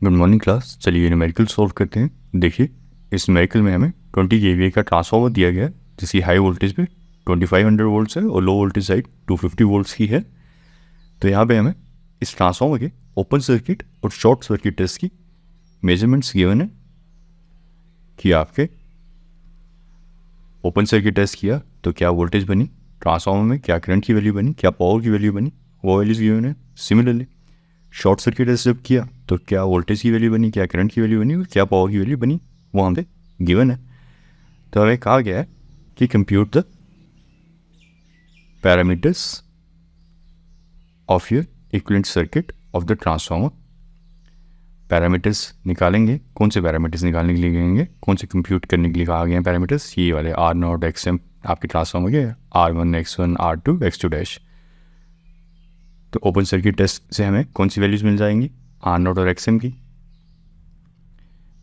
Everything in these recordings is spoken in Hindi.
Good morning class. चलिए न्यूमेरिकल सॉल्व करते हैं। देखिए इस न्यूमेरिकल में हमें 20 kVA का ट्रांसफार्मर दिया गया है जिसकी हाई वोल्टेज पे 2500 वोल्ट्स है और लो वोल्टेज साइड 250 वोल्ट्स की है। तो यहाँ पे हमें इस ट्रांसफार्मर के ओपन सर्किट और शॉर्ट सर्किट टेस्ट की मेजरमेंट्स गिवन है कि आपके ओपन सर्किट टेस्ट किया तो क्या वोल्टेज बनी, ट्रांसफार्मर में क्या करंट की वैल्यू बनी, क्या पावर की वैल्यू बनी, वो वैल्यूज गिवन है। सिमिलरली शॉर्ट सर्किट टेस्ट जब किया तो क्या वोल्टेज की वैल्यू बनी, क्या करंट की वैल्यू बनी और क्या पावर की वैल्यू बनी, वो हमें गिवन है। तो हमें कहा गया है कि compute the parameters of your equivalent circuit of the transformer. Parameters निकालेंगे। कौन से पैरामीटर्स निकालने के लिए कहेंगे, कौन से कंप्यूट करने के लिए कहा गया है पैरामीटर्स, ये वाले R0 XM आपके ट्रांसफार्मर के R1 X1 R2 X2 dash. तो ओपन सर्किट टेस्ट से हमें कौन सी वैल्यूज़ मिल जाएंगी, R0 और XM की।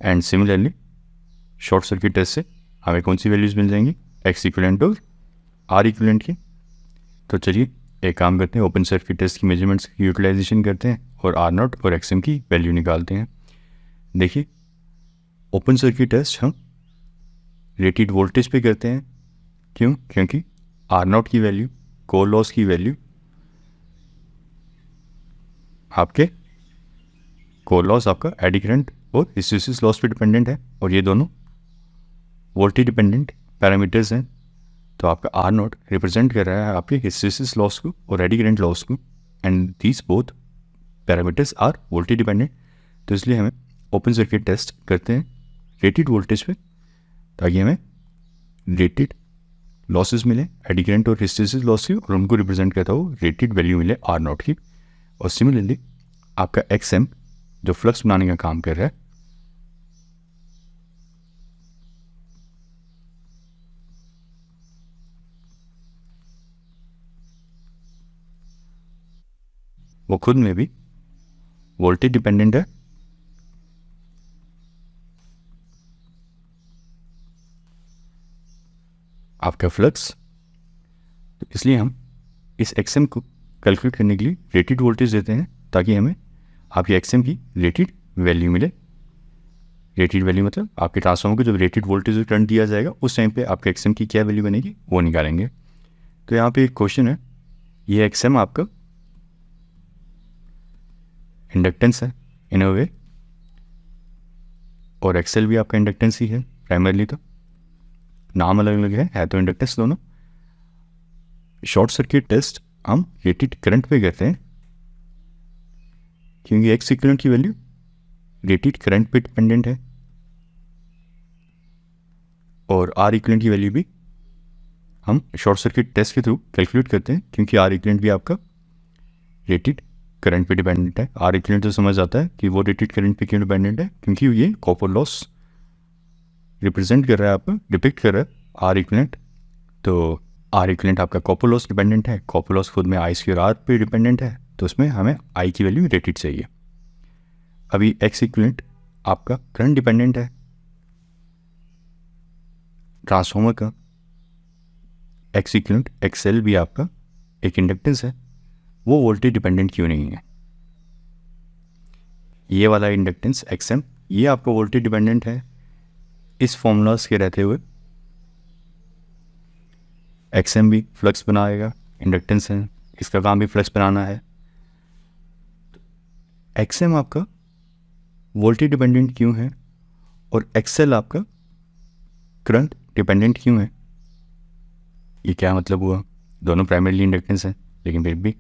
And similarly short circuit test से हमें कौन सी वैल्यूज़ मिल जाएंगी, X इक्विवेलेंट और R इक्विवेलेंट की। तो चलिए एक काम करते हैं, ओपन सर्किट टेस्ट की मेजरमेंट्स की यूटिलाइजेशन करते हैं और R0 और XM की वैल्यू निकालते हैं। देखिए ओपन सर्किट टेस्ट हम रेटेड वोल्टेज पे करते हैं। क्यों? क्योंकि R0 की वैल्यू, कोर लॉस की वैल्यू आपके कोर लॉस आपका एडी करंट और हिस्टैरिसीस लॉस पे डिपेंडेंट है और ये दोनों वोल्टेज डिपेंडेंट पैरामीटर्स हैं। तो आपका R0 रिप्रेजेंट कर रहा है आपके हिस्टैरिसीस लॉस को और एडी करंट लॉस को, and these both parameters are voltage dependent. तो इसलिए हमें ओपन सर्किट टेस्ट करते हैं रेटेड वोल्टेज पे ताकि हमें रेटेड लॉसेस मिले एडी करंट और हिस्टैरिसीस लॉस की, और उनको रिप्रेजेंट करता हो रेटेड वैल्यू मिले R0 की। और सिमिलरली आपका XM जो फ्लक्स बनाने का काम कर रहा है, वो खुद में भी वोल्टेज डिपेंडेंट है। आपका फ्लक्स, तो इसलिए हम इस XM को कैलकुलेट करने के लिए रेटेड वोल्टेज देते हैं ताकि हमें आपकी XM की रेटेड वैल्यू मिले। रेटेड वैल्यू मतलब आपके ट्रांसफार्मर को जब रेटेड वोल्टेज करंट दिया जाएगा उस टाइम पे आपके XM की क्या वैल्यू बनेगी वो निकालेंगे। तो यहाँ पे एक क्वेश्चन है, ये XM आपका इंडक्टेंस है इन अ वे, और XL भी आपका इंडक्टेंस ही है प्राइमरली, तो नाम अलग अलग है तो इंडक्टेंस दोनों। शॉर्ट सर्किट टेस्ट हम रेटेड करंट पे करते हैं क्योंकि X इक्विवेलेंट की वैल्यू रेटेड करंट पे डिपेंडेंट है और R इक्विवेलेंट की वैल्यू भी हम शॉर्ट सर्किट टेस्ट के थ्रू कैलकुलेट करते हैं क्योंकि R इक्विवेलेंट भी आपका रेटेड करंट पे डिपेंडेंट है। R इक्विवेलेंट तो समझ आता है कि वो रेटेड करंट पे क्यों डिपेंडेंट है, क्योंकि ये कॉपर लॉस रिप्रेजेंट कर रहा है, आपका डिपिक्ट कर रहा है R इक्विवेलेंट। तो R इक्विवेलेंट आपका कॉपर लॉस डिपेंडेंट है, कॉपर लॉस खुद में I/R पे डिपेंडेंट है, तो उसमें हमें I की वैल्यू रेटेड चाहिए। अभी X इक्विवेलेंट आपका करंट डिपेंडेंट है ट्रांसफार्मर का। X इक्विवेलेंट XL भी आपका एक इंडक्टेंस है, वो वोल्टेज डिपेंडेंट क्यों नहीं है। ये वाला इंडक्टेंस XM ये आपका वोल्टेज डिपेंडेंट है। इस फॉर्मूलाज के रहते हुए XM भी फ्लक्स बनाएगा, इंडक्टेंस है, इसका काम भी फ्लक्स बनाना है। XM आपका वोल्टेज डिपेंडेंट क्यों है और XL आपका करंट डिपेंडेंट क्यों है, ये क्या मतलब हुआ। दोनों प्राइमरीली इंडक्टेंस है लेकिन फिर भी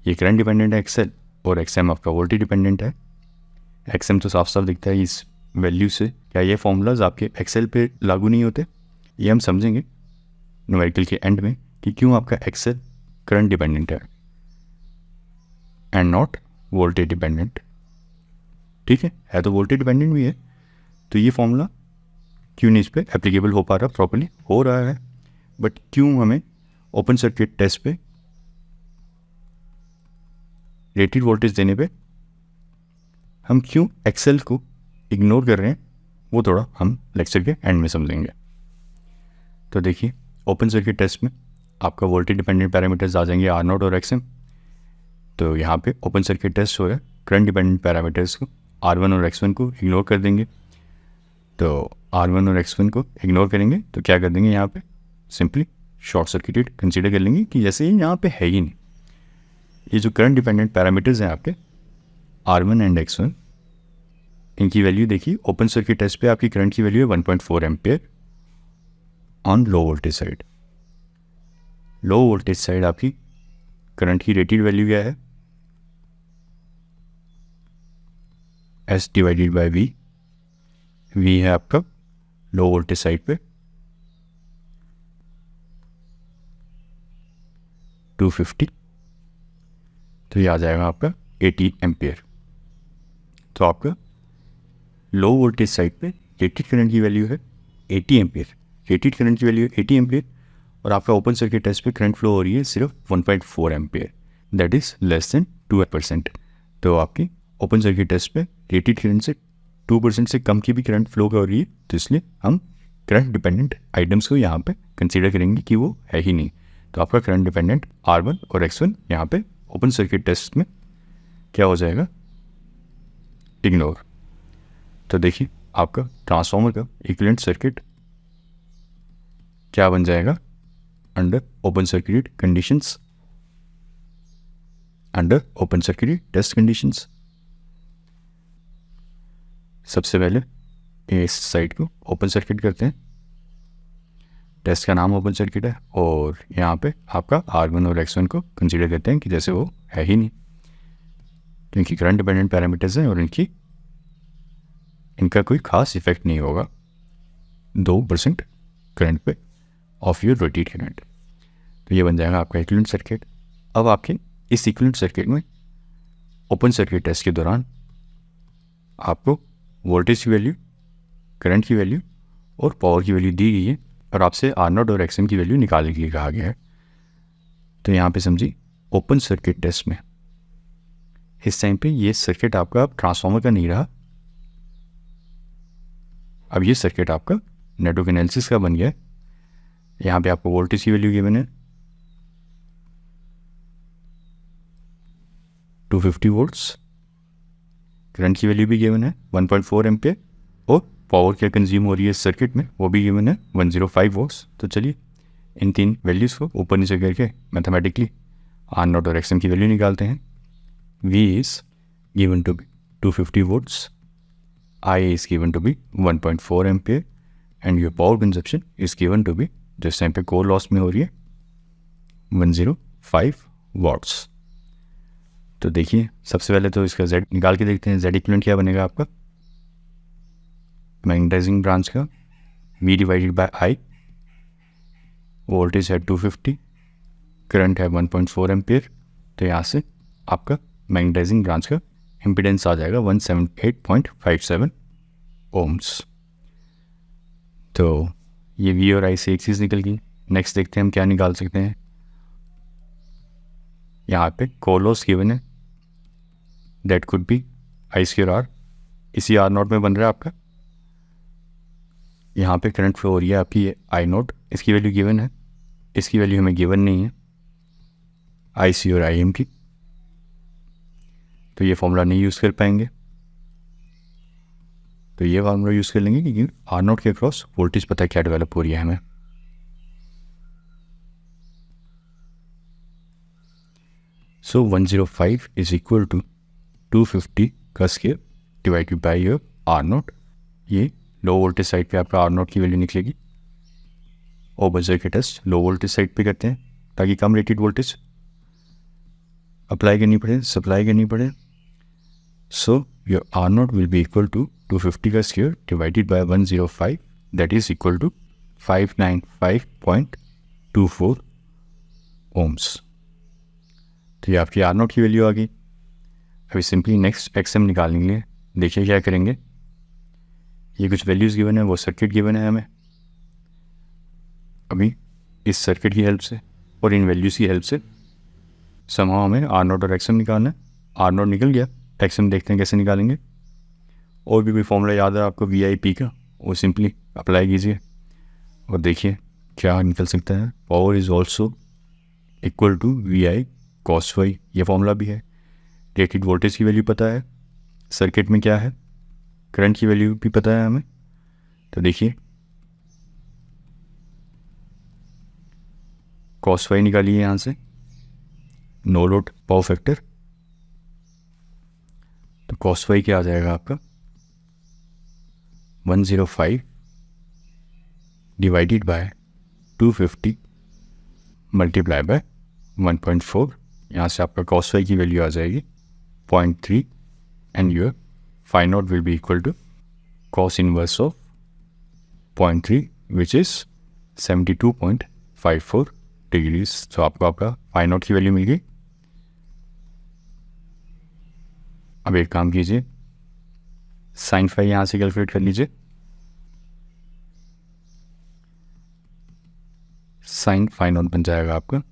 ये करंट डिपेंडेंट है XL और XM आपका वोल्टेज डिपेंडेंट है। XM तो साफ साफ दिखता है इस वैल्यू से। क्या ये फॉर्मूलाज आपके XL पे लागू नहीं होते, ये हम समझेंगे न्यूमेरिकल के एंड में कि क्यों आपका XL करंट डिपेंडेंट है एंड नॉट वोल्टेज डिपेंडेंट। ठीक है तो वोल्टेज डिपेंडेंट भी है, तो ये फॉर्मूला क्यों नहीं इस पर एप्लीकेबल हो पा रहा, प्रॉपर्ली हो रहा है, बट क्यों हमें ओपन सर्किट टेस्ट पे रेटेड वोल्टेज देने पे हम क्यों XL को इग्नोर कर रहे हैं, वो थोड़ा हम लेक्चर के एंड में समझेंगे। तो देखिए ओपन सर्किट टेस्ट में आपका वोल्टेज डिपेंडेंट पैरामीटर्स आ जाएंगे R0 और XM। तो यहाँ पे ओपन सर्किट टेस्ट हो रहा है करंट डिपेंडेंट पैरामीटर्स को R1 और X1 को इग्नोर कर देंगे। तो R1 और X1 को इग्नोर करेंगे तो क्या कर देंगे, यहाँ पे सिंपली शॉर्ट सर्किटेड कंसीडर कर लेंगे कि जैसे ये यहाँ पे है ही नहीं। ये जो करंट डिपेंडेंट पैरामीटर्स हैं आपके R1 एंड X1, इनकी वैल्यू देखिए, ओपन सर्किट टेस्ट पे आपकी करंट की वैल्यू है 1.4 ampere on low voltage side. Low voltage side आपकी करंट की रेटेड वैल्यू क्या है, S divided by V। V है आपका लो वोल्टेज साइड पे 250, तो ये आ जाएगा आपका 80 एम्पियर। तो आपका लो वोल्टेज साइड पे रेटेड करंट की वैल्यू है 80 एम्पियर, रेटेड करंट की वैल्यू है 80 एम्पियर, और आपका ओपन सर्किट टेस्ट पे करंट फ्लो हो रही है सिर्फ 1.4 ampere, that is less than 2%। तो आपकी ओपन सर्किट टेस्ट पे रेटेड करंट से 2% से कम की भी करंट फ्लो हो रही है, तो इसलिए हम करंट डिपेंडेंट आइटम्स को यहाँ पे कंसीडर करेंगे कि वो है ही नहीं। तो आपका करंट डिपेंडेंट R1 और X1 यहाँ पे ओपन सर्किट टेस्ट में क्या हो जाएगा, इग्नोर। तो देखिए आपका ट्रांसफार्मर का इक्विवेलेंट सर्किट क्या बन जाएगा, under open circuit conditions, under open circuit test conditions. सबसे पहले इस साइड को ओपन सर्किट करते हैं, टेस्ट का नाम ओपन सर्किट है, और यहाँ पे आपका R1 और X1 को कंसीडर करते हैं कि जैसे वो है ही नहीं, क्योंकि करंट डिपेंडेंट पैरामीटर्स हैं और इनका कोई खास इफेक्ट नहीं होगा 2% करंट पे ऑफ योर रेटेड करंट। तो ये बन जाएगा आपका इक्विवेलेंट सर्किट। अब आपके इस इक्विवेलेंट सर्किट में ओपन सर्किट टेस्ट के दौरान आपको वोल्टेज की वैल्यू, करंट की वैल्यू और पावर की वैल्यू दी गई है, और आपसे R0 और Xm की वैल्यू निकालने के लिए कहा गया है। तो यहाँ पे समझिए ओपन सर्किट टेस्ट में इस टाइम पे ये सर्किट आपका अब ट्रांसफार्मर का नहीं रहा, अब ये सर्किट आपका नेटवर्क एनालिसिस का बन गया है। यहाँ पे आपको वोल्टेज की वैल्यू गिवन है 250 वोल्ट्स, करंट की वैल्यू भी गिवन है 1.4 एम्पियर, और पावर क्या कंज्यूम हो रही है सर्किट में वो भी गिवन है 105 वोल्ट्स। तो चलिए इन तीन वैल्यूज़ को ऊपर नीचे करके मैथमेटिकली R0 और Xm की वैल्यू निकालते हैं। V is given to be 250 volts, I is given to be 1.4 ampere, and your power consumption is given to be, जिस टाइम पे कोर लॉस में हो रही है 105 वाट्स। तो देखिए सबसे पहले तो इसका Z निकाल के देखते हैं। Z इक्विवेलेंट क्या बनेगा आपका, मैग्नेटाइजिंग ब्रांच का V divided by I, voltage है 250, करंट है 1.4 एम्पियर, तो यहाँ से आपका मैग्नेटाइजिंग ब्रांच का इम्पीडेंस आ जाएगा 178.57 ओम्स। तो ये V और I से एक चीज़ निकल गई। नेक्स्ट देखते हैं हम क्या निकाल सकते हैं। यहाँ पे कोर लॉस गिवन है, दैट कुड बी I²R, इसी R0 में बन रहा है आपका। यहाँ पे करंट फ्लो हो रही है आपकी ये I0, इसकी वैल्यू गिवन है, इसकी वैल्यू हमें गिवन नहीं है IC और IM की, तो ये फॉर्मूला नहीं यूज़ कर पाएंगे। तो ये फॉर्मूला यूज़ कर लेंगे क्योंकि R0 के अक्रॉस वोल्टेज पता है क्या डेवलप हो रही है हमें। सो 105 इज इक्वल टू 250 का square divided by your R0। ये लो वोल्टेज साइड पे आपका R0 की वैल्यू निकलेगी। Open circuit test low voltage side पे करते हैं ताकि कम रेटेड वोल्टेज अप्लाई करनी पड़े, सप्लाई करनी पड़े। So your R0 will be equal to 250 का square divided by 105, that is equal to 595.24 ohms. तो ये आपकी R0 की वैल्यू आ गई। अभी सिंपली नेक्स्ट Xm निकालने के लिए देखिए क्या करेंगे। ये कुछ वैल्यूज़ गिवन है, वो सर्किट गिवन है हमें। अभी इस सर्किट की हेल्प से और इन वैल्यूज़ की हेल्प से समहाउ हमें R0 और Xm निकालना है। R0 निकल गया, Xm देखते हैं कैसे निकालेंगे। और भी कोई फॉर्मूला याद है आपको VIP का, वो सिंपली अप्लाई कीजिए और देखिए क्या निकल सकता है। Power is also equal to VI cos Y, ये फॉर्मूला भी है। रेटेड वोल्टेज की वैल्यू पता है सर्किट में क्या है, करंट की वैल्यू भी पता है हमें। तो देखिए cos फाई निकालिए यहाँ से, नो लोड पावर फैक्टर। तो cos फाई क्या आ जाएगा आपका 105 डिवाइडेड बाय 250 मल्टीप्लाई बाय 1.4। यहाँ से आपका cos फाई की वैल्यू आ जाएगी 0.3 and your phi not will be equal to cos inverse of 0.3 which is 72.54 degrees. तो आपको आपका फाई नॉट की वैल्यू मिल गई। अब एक काम कीजिए, साइन फाई यहाँ से कैलकुलेट कर लीजिए। साइन फाई नॉट बन जाएगा आपका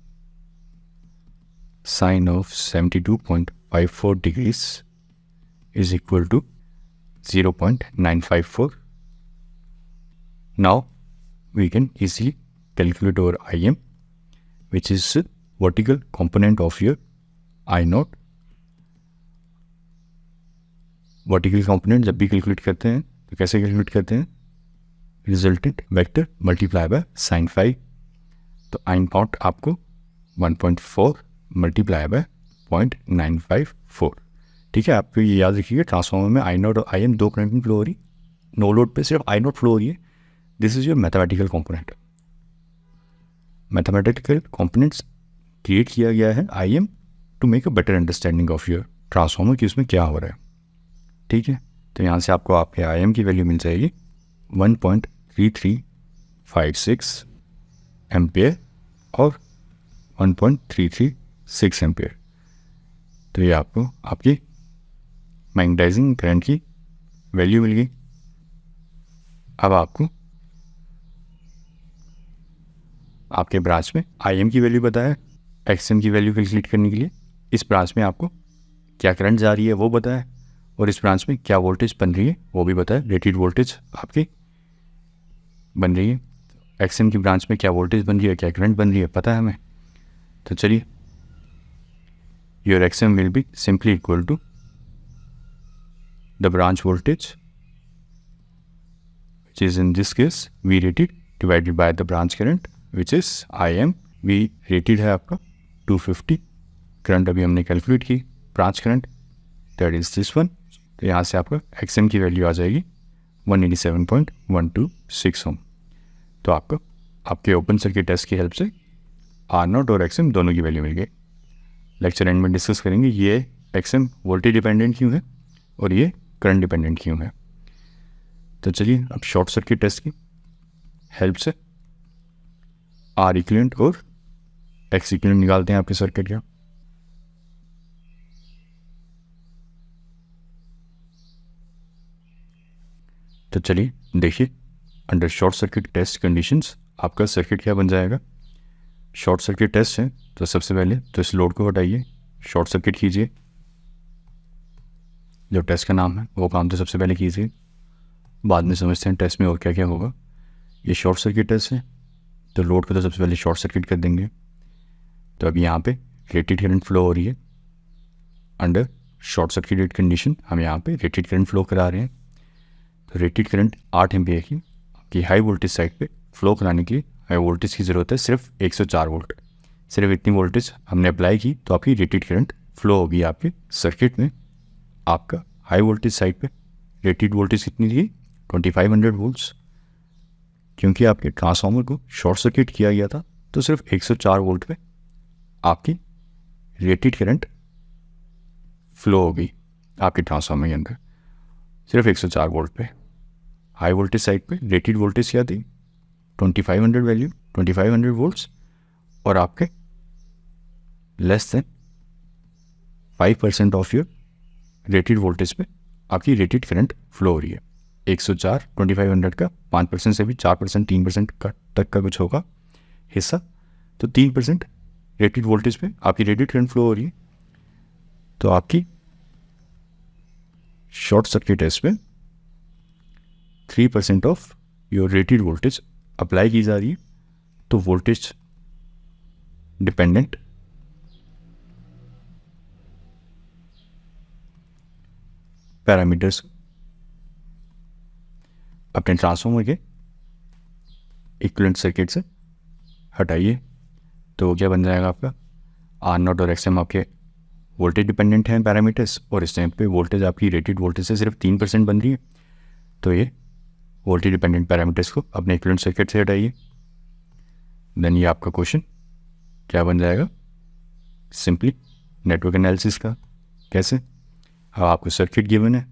sine of 72.54 degrees is equal to 0.954. Now we can easily calculate our IM, which is vertical component of your I naught. Vertical component जब भी कैलकुलेट करते हैं तो कैसे कैलकुलेट करते हैं, resultant vector multiply by sine phi. तो आई नॉट आपको 1.4 मल्टीप्लाई बाय 0.954। ठीक है, आपको ये याद रखिएगा, ट्रांसफॉर्मर में आई नॉट और आई एम दो करंट में फ्लो हो रही, नो लोड पे सिर्फ आई नॉट फ्लो हो रही है। This is your mathematical component. Mathematical components create किया गया है aim to make a better understanding of your transformer कि उसमें क्या हो रहा है। ठीक है, तो यहाँ से आपको आपके आई एम की वैल्यू मिल जाएगी 1.3356 एम्पेयर और 1.336 एम्पेयर। तो ये आपको आपकी मैग्नेटाइजिंग करंट की वैल्यू मिल गई। अब आपको आपके ब्रांच में आई एम की वैल्यू पता है, एक्स एम की वैल्यू कैलकुलेट करने के लिए इस ब्रांच में आपको क्या करंट जा रही है वो पता है, और इस ब्रांच में क्या वोल्टेज बन रही है वो भी पता है, रेटेड वोल्टेज आपकी बन रही है। एक्स एम की ब्रांच में क्या वोल्टेज बन रही है, क्या करंट बन रही है पता है हमें। तो चलिए, your X M will be simply equal to the branch voltage which is in this case V rated divided by the branch current which is IM। V rated है आपका 250, करंट अभी हमने कैलकुलेट की, branch current that is this one. तो यहाँ से आपका XM की वैल्यू आ जाएगी 187.126 ओम। तो आपको आपके ओपन सर्किट टेस्ट की हेल्प से आर नॉट और XM दोनों की वैल्यू मिल गई। लेक्चर एंड में डिस्कस करेंगे ये XM वोल्टेज डिपेंडेंट क्यों है और ये करंट डिपेंडेंट क्यों है। तो चलिए अब शॉर्ट सर्किट टेस्ट की हेल्प से आर इक्विवेलेंट और एक्स इक्विवेलेंट निकालते हैं आपके सर्किट का। तो चलिए देखिए, under short circuit test conditions आपका सर्किट क्या बन जाएगा। शॉर्ट सर्किट टेस्ट है तो सबसे पहले तो इस लोड को हटाइए, शॉर्ट सर्किट कीजिए, जो टेस्ट का नाम है वो काम तो सबसे पहले कीजिए, बाद में समझते हैं टेस्ट में और क्या क्या होगा। ये शॉर्ट सर्किट टेस्ट है तो लोड को तो सबसे पहले शॉर्ट सर्किट कर देंगे। तो अब यहाँ पे रेटेड करंट फ्लो हो रही है, अंडर शॉर्ट सर्किटेड कंडीशन हम यहाँ पे रेटेड करंट फ्लो करा रहे हैं। तो रेटेड करंट 8 एम्पियर की आपकी हाई वोल्टेज साइड पे फ्लो कराने के लिए हाई वोल्टेज की ज़रूरत है सिर्फ 104 वोल्ट। सिर्फ इतनी वोल्टेज हमने अप्लाई की तो आपकी रेटेड करंट फ्लो होगी आपके सर्किट में। आपका हाई वोल्टेज साइड पे रेटेड वोल्टेज कितनी थी 2500 वोल्ट्स। क्योंकि आपके ट्रांसफार्मर को शॉर्ट सर्किट किया गया था तो सिर्फ 104 वोल्ट पे आपकी रेटेड करंट फ्लो होगी आपके ट्रांसफार्मर के अंदर, सिर्फ 104 वोल्ट पे। हाई वोल्टेज साइड पे रेटेड वोल्टेज क्या थी 2500 वैल्यू 2500 वोल्ट्स, और आपके less than 5% of your rated voltage पे आपकी रेटेड करंट फ्लो हो रही है। 104 2500 का 5% से भी 4% 3% का तक का कुछ होगा हिस्सा, तो 3% रेटेड वोल्टेज पे आपकी रेटेड करंट फ्लो हो रही है। तो आपकी शॉर्ट सर्किट टेस्ट पे 3% of your rated voltage apply की जा रही है। तो वोल्टेज डिपेंडेंट पैरामीटर्स अपने ट्रांसफार्मर के इक्विवेलेंट सर्किट से हटाइए, तो क्या बन जाएगा आपका आर नॉट और एक्स एम आपके वोल्टेज डिपेंडेंट हैं पैरामीटर्स, और इस टाइम पे वोल्टेज आपकी रेटेड वोल्टेज से सिर्फ 3% बन रही है, तो ये वोल्टेज डिपेंडेंट पैरामीटर्स को अपने इक्विवेलेंट सर्किट से हटाइए। देन ये आपका क्वेश्चन क्या बन जाएगा, सिंपली नेटवर्क एनालिसिस का। कैसे, अब आपको सर्किट गिवन है,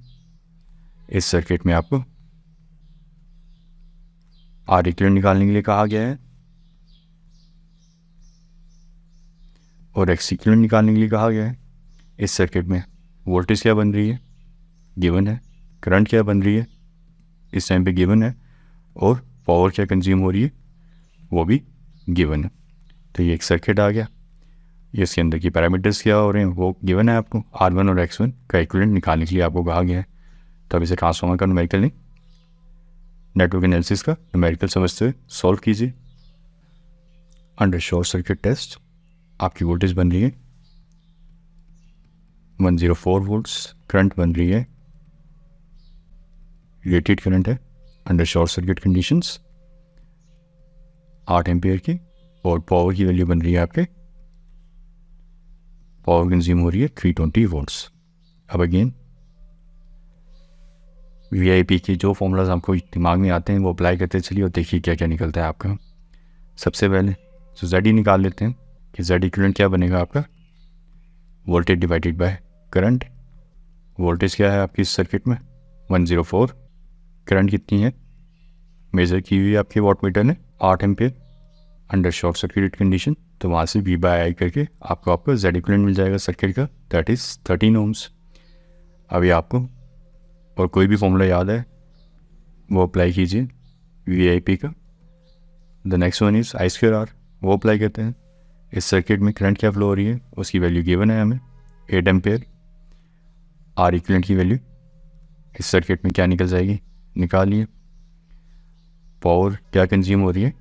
इस सर्किट में आपको आर इक्विवेलेंट निकालने के लिए कहा गया है और एक्स इक्विवेलेंट निकालने के लिए कहा गया है। इस सर्किट में वोल्टेज क्या बन रही है, गिवन है, करंट क्या बन रही है, इस टाइम पे गिवन है, और पावर क्या कंज्यूम हो रही है, वो भी गिवन है। तो ये एक सर्किट आ गया, ये इसके अंदर की पैरामीटर्स क्या हो रहे हैं वो गिवन है आपको, R1 और X1 का इक्विवेलेंट निकालने के लिए आपको कहा गया है। तो अब इसे ट्रांसफार्मर का न्यूमेरिकल नहीं, नेटवर्क एनालिसिस का न्यूमेरिकल समझते हुए सॉल्व कीजिए। अंडर शॉर्ट सर्किट टेस्ट आपकी वोल्टेज बन रही है 104 वोल्ट्स, करंट बन रही है, रेटेड करंट है under short circuit conditions 8 ampere की, और पावर की वैल्यू बन रही है आपके, पावर कंज्यूम हो रही है 320 वोल्ट्स। अब अगेन वीआईपी के जो फॉर्मूलाज आपको दिमाग में आते हैं वो अप्लाई करते चलिए और देखिए क्या क्या निकलता है आपका। सबसे पहले तो जेड ही निकाल लेते हैं कि जेड इक्विवेलेंट क्या बनेगा आपका, voltage divided by current. Voltage क्या है आपकी इस सर्किट में 104, करंट कितनी है मेजर की हुई है आपके वॉटमीटर ने 8 ampere under short circuit condition, तो वहाँ से V बाय आई करके आपको जेड इक्विवेलेंट मिल जाएगा सर्किट का, दैट इज़ 13 ओम्स। अभी आपको और कोई भी फॉर्मूला याद है वो अप्लाई कीजिए वीआईपी का। The next one is I²R, वो अप्लाई करते हैं। इस सर्किट में करंट क्या फ्लो हो रही है उसकी वैल्यू गिवन है हमें 8 एम्पेयर, आर इक्विवेलेंट की वैल्यू इस सर्किट में क्या निकल जाएगी, निकालिए। पावर क्या कंज्यूम हो रही है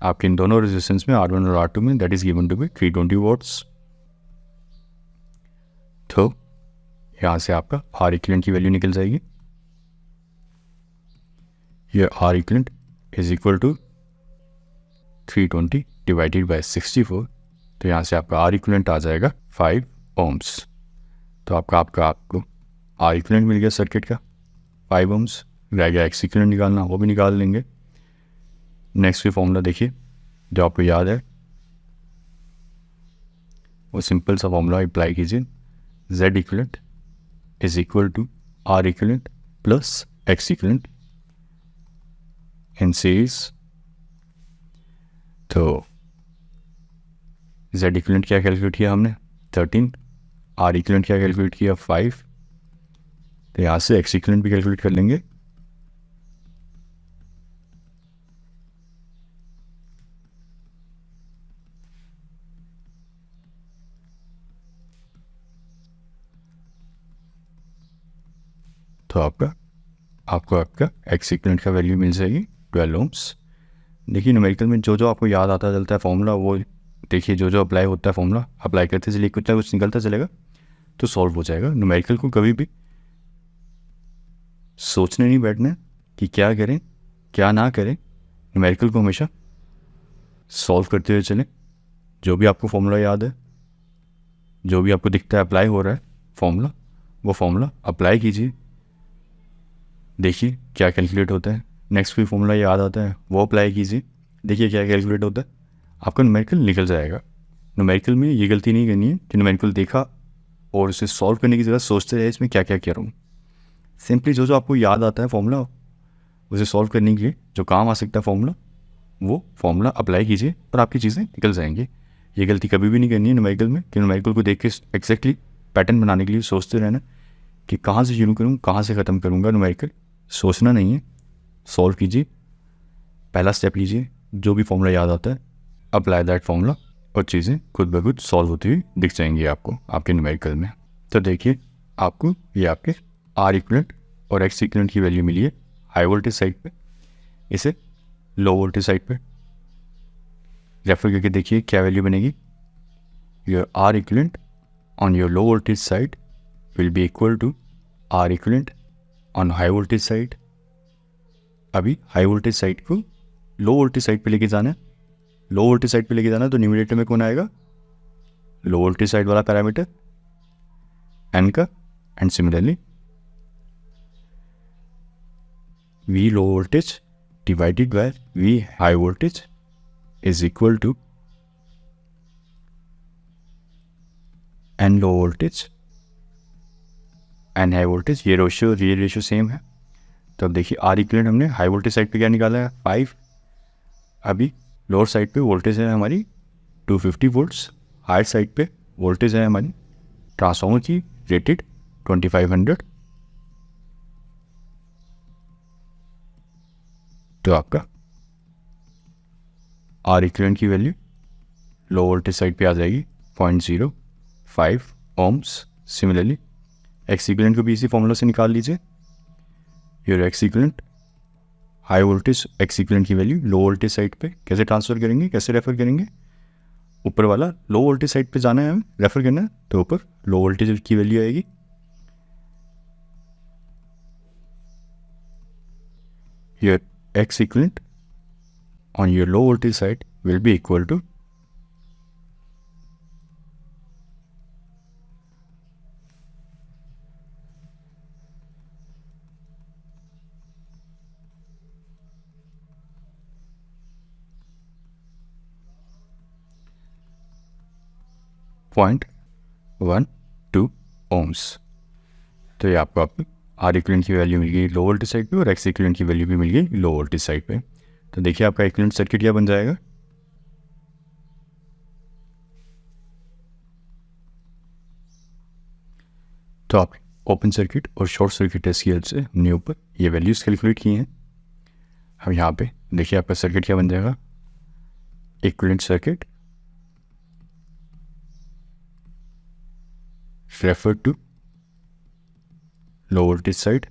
आपके इन दोनों रेजिस्टेंस में R1 और R2 में, that is given to be 320 watts. तो यहाँ से आपका आर इक्विवेलेंट की वैल्यू निकल जाएगी, ये R equivalent is equal to 320 divided by 64, तो यहाँ से आपका आर इक्विवेलेंट आ जाएगा 5 ओम्स। तो आपको आर इक्विवेलेंट मिल गया सर्किट का 5 ओम्स, रह गया एक्स इक्विवेलेंट निकालना, वो भी निकाल लेंगे। नेक्स्ट भी फॉर्मूला देखिए जो आपको याद है, वो सिंपल सा फॉर्मूला अप्लाई कीजिए, Z equivalent is equal to R equivalent plus X equivalent in series. तो जेड इक्विवेलेंट क्या कैलकुलेट किया हमने 13, आर इक्विवेलेंट क्या कैलकुलेट किया 5, तो यहाँ से एक्स इक्विवेलेंट भी कैलकुलेट कर लेंगे। तो आपका एक्स इक्विवेलेंट का वैल्यू मिल जाएगी 12 ओम्स। देखिए न्यूमेरिकल में जो जो आपको याद आता चलता है फॉर्मूला, वो देखिए जो जो अप्लाई होता है फॉर्मूला अप्लाई करते चलिए, कुछ ना कुछ निकलता चलेगा तो सॉल्व हो जाएगा। न्यूमेरिकल को कभी भी सोचने नहीं बैठना कि क्या करें क्या ना करें, न्यूमेरिकल को हमेशा सॉल्व करते हुए चलें। जो भी आपको फॉर्मूला याद है, जो भी आपको दिखता है अप्लाई हो रहा है फॉर्मूला, वो फॉर्मूला अप्लाई कीजिए, देखिए क्या कैलकुलेट होता है। नेक्स्ट कोई फॉर्मूला याद आता है वो अप्लाई कीजिए, देखिए क्या कैलकुलेट होता है, आपका न्यूमेरिकल निकल जाएगा। न्यूमेरिकल में ये गलती नहीं करनी है कि न्यूमेरिकल देखा और उसे सॉल्व करने की जगह सोचते रहे इसमें क्या क्या करूँ। सिंपली जो जो आपको याद आता है फॉर्मूला, उसे सॉल्व करने के लिए जो काम आ सकता है फॉर्मूला, वो फॉर्मूला अप्लाई कीजिए और आपकी चीज़ें निकल जाएंगी। ये गलती कभी भी नहीं करनी है न्यूमेरिकल में कि न्यूमेरिकल को देख के एक्जैक्टली पैटर्न बनाने के लिए सोचते रहना कि कहाँ से शुरू करूँ कहाँ से ख़त्म करूँगा। न्यूमेरिकल सोचना नहीं है, सॉल्व कीजिए, पहला स्टेप लीजिए, जो भी फॉर्मूला याद आता है अप्लाई दैट फॉर्मूला, और चीज़ें खुद ब खुद सॉल्व होती हुई दिख जाएंगी आपको आपके न्यूमेरिकल में। तो देखिए आपको ये आपके आर इक्विवेलेंट और एक्स इक्विवेलेंट की वैल्यू मिली है हाई वोल्टेज साइड पे, इसे लो वोल्टेज साइड पे रेफर करके देखिए क्या वैल्यू बनेगी। Your R equivalent on your low voltage side will be equal to R equivalent on high voltage side. अभी हाई वोल्टेज साइड को लो वोल्टेज साइड पे लेके जाना है। लो वोल्टेज साइड पे लेके जाना है तो न्यूमरेटर में कौन आएगा? लो वोल्टेज साइड वाला पैरामीटर एन का, and similarly V low voltage divided by V high voltage is equal to N low voltage N high voltage. ये रेशियो सेम है। तो अब देखिए आर इक्विवेलेंट हमने हाई वोल्टेज साइड पे क्या निकाला है? 5। अभी लोअर साइड पे वोल्टेज है हमारी 250 वोल्ट्स, हायर साइड पे वोल्टेज है हमारी ट्रांसफार्मर की रेटेड 2500। तो आपका आर इक्विवेलेंट की वैल्यू लो वोल्टेज साइड पे आ जाएगी 0.05 ओम्स। सिमिलरली एक्स इक्विवेलेंट को भी इसी फॉर्मूला से निकाल लीजिए। Your X equivalent high voltage x equivalent की वैल्यू लो वोल्टेज साइड पे कैसे ट्रांसफर करेंगे, कैसे रेफर करेंगे? ऊपर वाला लो वोल्टेज साइड पे जाना है, हमें रेफर करना है, तो ऊपर लो वोल्टेज की वैल्यू आएगी your X equivalent on your low voltage side will be equal to 0.12 ohms. तो ये आपको आर इक्विवेलेंट की वैल्यू मिल गई लो वोल्टेज साइड पे और एक्स इक्विवेलेंट की वैल्यू भी मिल गई लो वोल्टेज साइड पे। तो देखिए आपका इक्विवेलेंट सर्किट क्या बन जाएगा? तो आप ओपन सर्किट और शॉर्ट सर्किट टेस्ट की हेल्प से हमने ऊपर ये वैल्यूज़ कैलकुलेट की हैं। हम यहाँ पे देखिए आपका सर्किट क्या बन जाएगा? Equivalent circuit refer to low voltage side.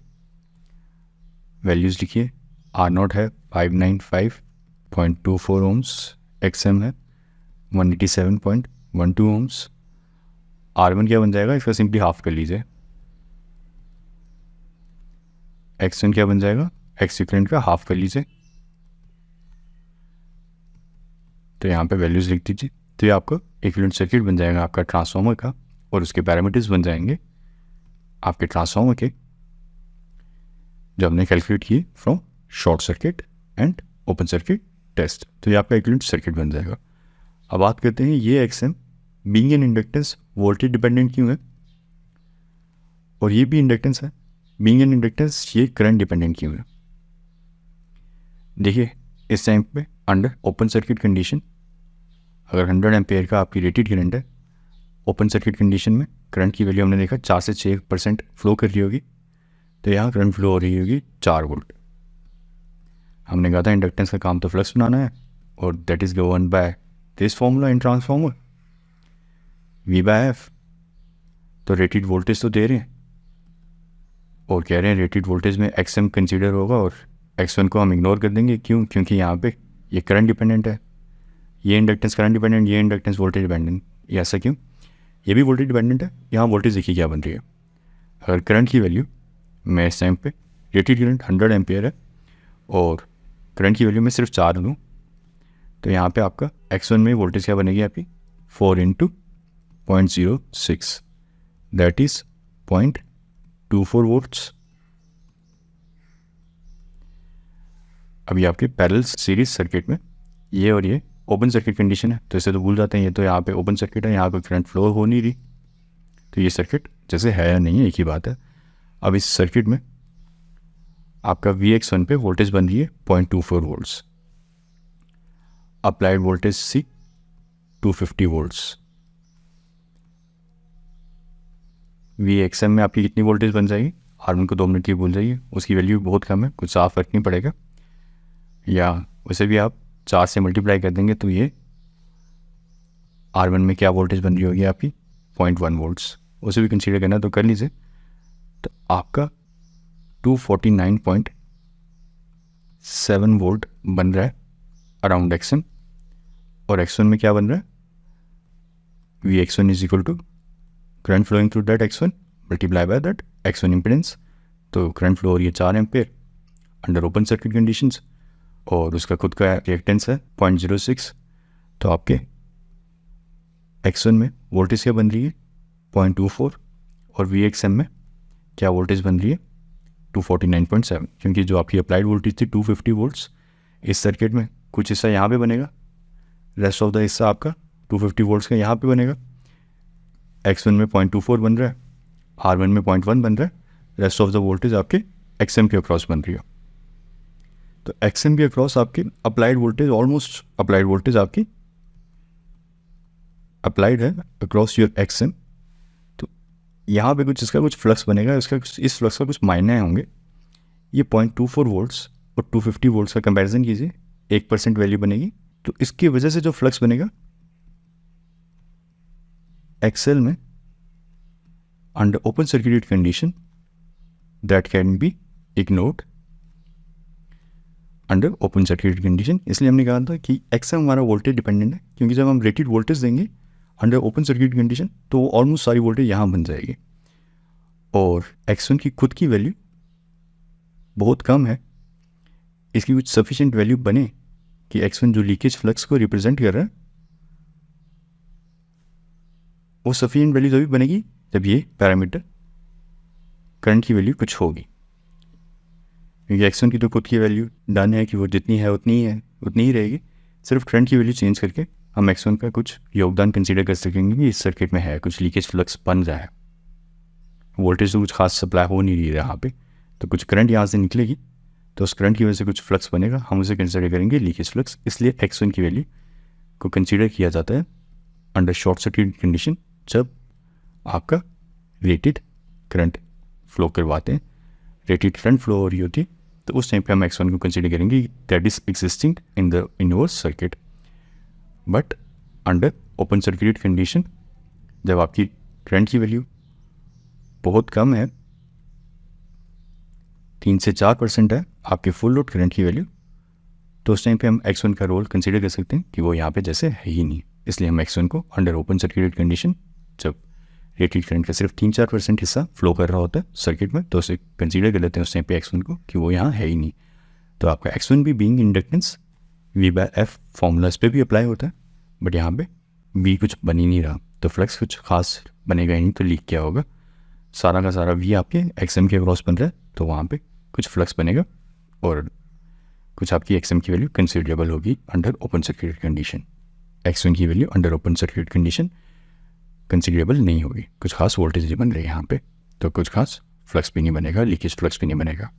Values लिखिए, आर नॉट है 595.24 ओम्स, एक्स एम है 187.12 ओम्स। आर वन क्या बन जाएगा? इसका सिंपली हाफ कर लीजिए। एक्स वन क्या बन जाएगा? एक्स इक्विवेलेंट का हाफ कर लीजिए। तो यहाँ पे वैल्यूज़ लिख दीजिए। तो ये आपका इक्विवेलेंट सर्किट बन जाएगा आपका ट्रांसफार्मर का, और उसके पैरामीटर्स बन जाएंगे आपके ट्रांसफार्मर के जो हमने कैलकुलेट किए from short circuit and open circuit test. तो ये आपका इक्विवेलेंट सर्किट बन जाएगा। अब बात करते हैं ये x am being an inductance voltage dependent क्यों है, और ये भी इंडक्टेंस है बीइंग एन इंडक्टेंस ये करंट डिपेंडेंट क्यों है? देखिए इस टाइम पे अंडर ओपन सर्किट कंडीशन अगर 100 एम्पेयर का आपकी रेटेड करंट है, ओपन सर्किट कंडीशन में करंट की वैल्यू हमने देखा 4 से 6% फ्लो कर रही होगी। तो यहाँ करंट फ्लो हो रही होगी 4 वोल्ट। हमने कहा था इंडक्टेंस का काम तो फ्लक्स बनाना है, और that is govern by this formula in transformer V by F. तो रेटेड वोल्टेज तो दे रहे हैं और कह रहे हैं रेटेड वोल्टेज में एक्स एम कंसिडर होगा, और X1 को हम इग्नोर कर देंगे। क्यों? क्योंकि यहाँ पे ये करंट डिपेंडेंट है, ये इंडक्टेंस करंट डिपेंडेंट, ये इंडक्टेंस वोल्टेज डिपेंडेंट। ये ऐसा क्यों? ये भी वोल्टेज डिपेंडेंट है। यहाँ वोल्टेज देखिए क्या बन रही है। अगर करंट की वैल्यू मैं इस टाइम पे रेटेड करंट 100 एम्पेयर है और करंट की वैल्यू मैं सिर्फ 4 लूँ, तो यहाँ पे आपका X1 में वोल्टेज क्या बनेगी आपकी 4 × 0.06 दैट इज़ 0.24 वोल्ट्स। अभी आपके पैरेलल सीरीज सर्किट में ये और ये ओपन सर्किट कंडीशन है, तो इसे तो भूल जाते हैं। ये तो यहाँ पे ओपन सर्किट है, यहाँ पे करंट फ्लो हो नहीं रही, तो ये सर्किट जैसे है या नहीं है एक ही बात है। अब इस सर्किट में आपका Vx1 पे वोल्टेज बन रही है 0.24 वोल्ट्स, अप्लाइड वोल्टेज सी 250 वोल्ट्स। Vxm में आपकी कितनी वोल्टेज बन जाएगी? R1 को 2 मिनट की भूल जाइए, उसकी वैल्यू बहुत कम है, कुछ साफ फर्क नहीं पड़ेगा। या वैसे भी आप 4 से मल्टीप्लाई कर देंगे तो ये R1 में क्या वोल्टेज बन रही होगी आपकी 0.1 वोल्ट्स, उसे भी कंसीडर करना तो कर लीजिए। तो आपका 249.7 वोल्ट बन रहा है अराउंड Xm, और X1 में क्या बन रहा है? Vx1 is equal to current flowing through that X1 multiply by that X1 impedance, तो करंट फ्लो हो रही है 4 ampere under open circuit conditions, और उसका खुद का रिएक्टेंस है 0.06। तो आपके X1 में वोल्टेज क्या बन रही है 0.24, और VXM में क्या वोल्टेज बन रही है 249.7, क्योंकि जो आपकी अप्लाइड वोल्टेज थी 250 वोल्ट्स, इस सर्किट में कुछ हिस्सा यहाँ पे बनेगा, रेस्ट ऑफ द हिस्सा आपका 250 वोल्ट्स का यहाँ पे बनेगा। X1 में 0.24 बन रहा है, R1 में 0.1 बन रहा है, रेस्ट ऑफ द वोल्टेज आपके XM के अक्रॉस बन रही है। तो XM के अक्रॉस आपकी applied voltage, almost applied voltage आपकी अप्लाइड है अक्रॉस योर XM। तो यहाँ पे कुछ इसका कुछ फ्लक्स बनेगा, इसका इस फ्लक्स का कुछ मायने होंगे। ये 0.24 वोल्ट्स और 250 वोल्ट्स का कंपैरिजन कीजिए, 1% वैल्यू बनेगी। तो इसकी वजह से जो फ्लक्स बनेगा XL में under open circuited condition that can be ignored under open circuited condition. इसलिए हमने कहा था कि XM हमारा वोल्टेज डिपेंडेंट है, क्योंकि जब हम रेटेड वोल्टेज देंगे अंडर ओपन सर्किट कंडीशन तो ऑलमोस्ट सारी वोल्टेज यहाँ बन जाएगी, और X1 की खुद की वैल्यू बहुत कम है। इसकी कुछ सफिशिएंट वैल्यू बने कि X1 जो लीकेज फ्लक्स को रिप्रेजेंट कर रहा है वो सफिशिएंट वैल्यू तभी बनेगी जब ये पैरामीटर करंट की वैल्यू कुछ होगी, क्योंकि X1 की तो खुद की वैल्यू डन है कि वो जितनी है उतनी ही रहेगी। सिर्फ करंट की वैल्यू चेंज करके हम X1 का कुछ योगदान कंसीडर कर सकेंगे कि इस सर्किट में है कुछ लीकेज फ्लक्स बन रहा है। वोल्टेज तो कुछ खास सप्लाई हो नहीं रही है यहाँ पे, तो कुछ करंट यहाँ से निकलेगी, तो उस करंट की वजह से कुछ फ्लक्स बनेगा, हम उसे कंसीडर करेंगे लीकेज फ्लक्स। इसलिए X1 की वैल्यू को कंसीडर किया जाता है अंडर शॉर्ट सर्किट कंडीशन, जब आपका रेटेड करंट फ्लो करवाते हैं, रेटेड करंट फ्लो हो रही होती है, तो उस टाइम पे हम X1 को कंसीडर करेंगे that is existing in the inverse circuit. But under open circuited condition जब आपकी करंट की वैल्यू बहुत कम है, 3 से 4% है आपके फुल लोड करंट की वैल्यू, तो उस टाइम पे हम X1 का रोल कंसीडर कर सकते हैं कि वो यहाँ पे जैसे है ही नहीं। इसलिए हम X1 को अंडर ओपन सर्किटेड कंडीशन जब रेटेड करंट का सिर्फ 3-4% हिस्सा फ्लो कर रहा होता है सर्किट में, तो उसे कंसीडर कर लेते हैं उस टाइम पे X1 को कि वो यहाँ है ही नहीं। तो आपका X1 भी बीइंग इंडक्टेंस V/F फॉर्मूला इस पर भी अप्लाई होता है, बट यहाँ पे V कुछ बन ही नहीं रहा, तो फ्लक्स कुछ खास बनेगा ही नहीं, तो लीक क्या होगा, सारा का सारा V आपके XM के अक्रॉस बन रहा है, तो वहाँ पे कुछ फ्लक्स बनेगा और कुछ आपकी XM की वैल्यू कंसिडरेबल होगी under open circuit condition. X1 की value under open circuit condition considerable नहीं होगी, कुछ खास वोल्टेज नहीं बन रही है यहाँ पे, तो कुछ खास फ्लक्स भी नहीं बनेगा, लीकेज फ्लक्स भी नहीं बनेगा।